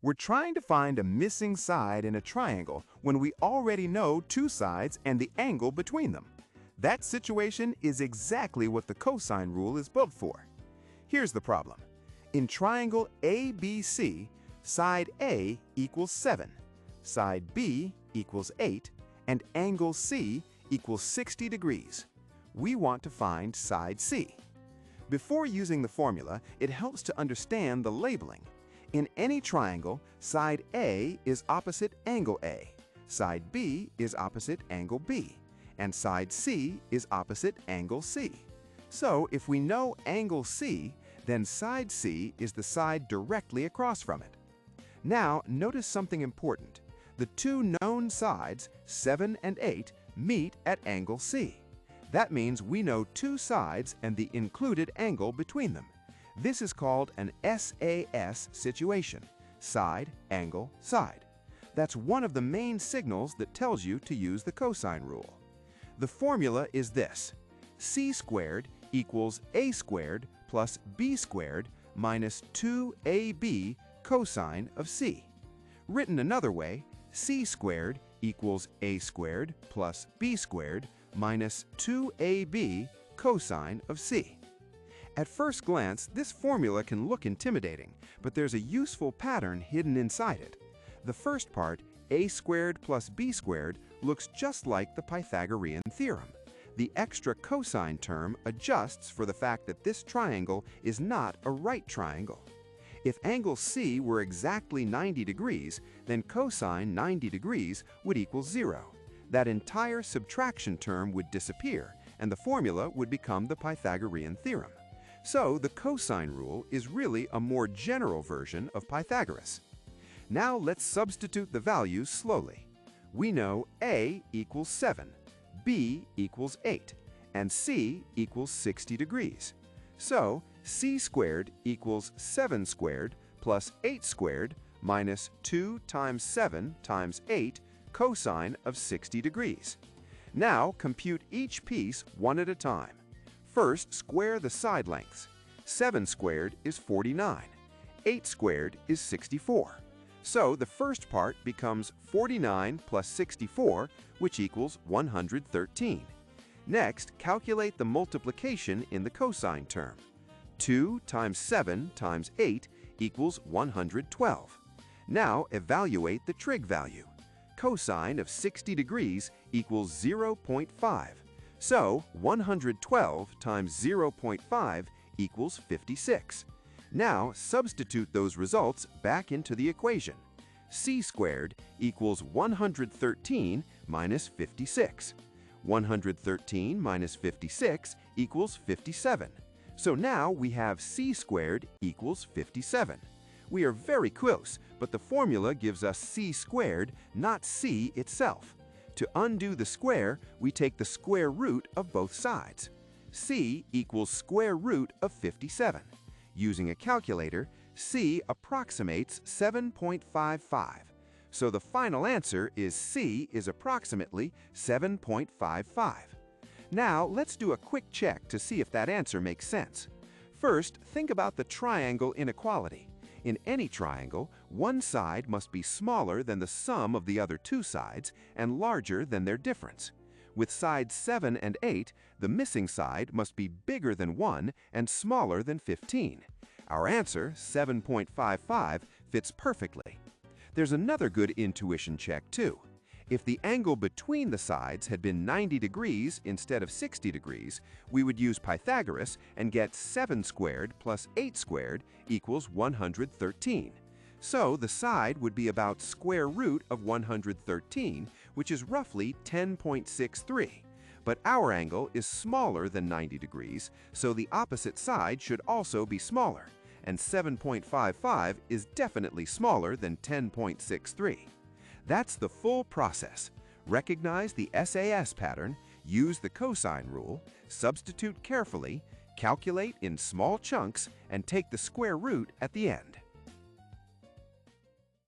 We're trying to find a missing side in a triangle when we already know two sides and the angle between them. That situation is exactly what the cosine rule is built for. Here's the problem. In triangle ABC, side A equals 7, side B equals 8, and angle C equals 60 degrees. We want to find side C. Before using the formula, it helps to understand the labeling. In any triangle, side A is opposite angle A, side B is opposite angle B, and side C is opposite angle C. So if we know angle C, then side C is the side directly across from it. Now notice something important. The two known sides, 7 and 8, meet at angle C. That means we know two sides and the included angle between them. This is called an SAS situation, side, angle, side. That's one of the main signals that tells you to use the cosine rule. The formula is this: c squared equals a squared plus b squared minus 2ab cosine of c. Written another way, c squared equals a squared plus b squared minus 2ab cosine of c. At first glance, this formula can look intimidating, but there's a useful pattern hidden inside it. The first part, a squared plus b squared, looks just like the Pythagorean theorem. The extra cosine term adjusts for the fact that this triangle is not a right triangle. If angle C were exactly 90 degrees, then cosine 90 degrees would equal 0. That entire subtraction term would disappear, and the formula would become the Pythagorean theorem. So the cosine rule is really a more general version of Pythagoras. Now let's substitute the values slowly. We know A equals 7, B equals 8, and C equals 60 degrees. So c squared equals 7 squared plus 8 squared minus 2 times 7 times 8 cosine of 60 degrees. Now compute each piece one at a time. First, square the side lengths. 7 squared is 49. 8 squared is 64. So the first part becomes 49 plus 64, which equals 113. Next, calculate the multiplication in the cosine term. 2 times 7 times 8 equals 112. Now evaluate the trig value. Cosine of 60 degrees equals 0.5. So 112 times 0.5 equals 56. Now substitute those results back into the equation. C squared equals 113 minus 56. 113 minus 56 equals 57. So now we have c squared equals 57. We are very close, but the formula gives us c squared, not c itself. To undo the square, we take the square root of both sides. C equals square root of 57. Using a calculator, c approximates 7.55. So the final answer is c is approximately 7.55. Now let's do a quick check to see if that answer makes sense. First, think about the triangle inequality. In any triangle, one side must be smaller than the sum of the other two sides and larger than their difference. With sides 7 and 8, the missing side must be bigger than 1 and smaller than 15. Our answer, 7.55, fits perfectly. There's another good intuition check too. If the angle between the sides had been 90 degrees instead of 60 degrees, we would use Pythagoras and get 7 squared plus 8 squared equals 113. So the side would be about square root of 113, which is roughly 10.63. But our angle is smaller than 90 degrees, so the opposite side should also be smaller, and 7.55 is definitely smaller than 10.63. That's the full process. Recognize the SAS pattern, use the cosine rule, substitute carefully, calculate in small chunks, and take the square root at the end.